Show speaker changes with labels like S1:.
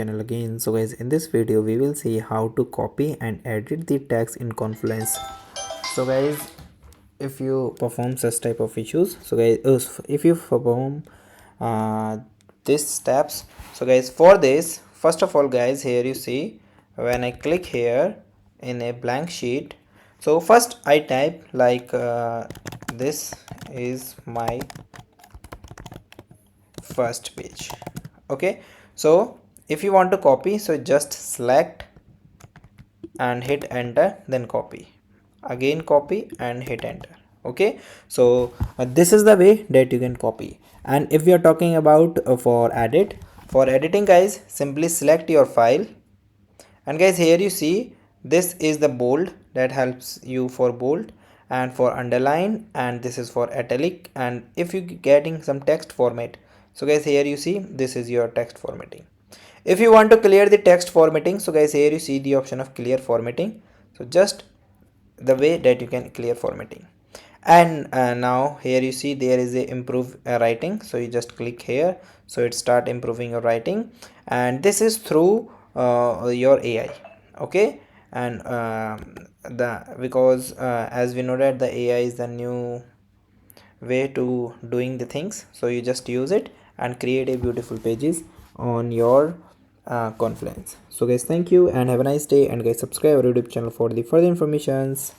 S1: Channel again. So guys, in this video we will see how to copy and edit the text in Confluence. So guys, if you perform such type of issues, so guys, if you perform uh, these steps, so guys, for this, first of all guys, here you see when I click here in a blank sheet, so first I type like this is my first page. Okay, so if you want to copy, so just select and hit enter, then copy, again copy and hit enter. Okay, so this is the way that you can copy. And if we are talking about for editing guys, simply select your file, and guys, here you see this is the bold that helps you for bold and for underline, and this is for italic, and if you getting some text format, so guys, here you see this is your text formatting. If you want to clear the text formatting, so guys, here you see the option of clear formatting. So just the way that you can clear formatting. And now here you see there is a improve writing, so you just click here, so it start improving your writing, and this is through your AI. Okay, and the because as we know that the AI is the new way to doing the things, so you just use it and create a beautiful pages on your Confluence. So guys, thank you and have a nice day, and guys, subscribe our YouTube channel for the further informations.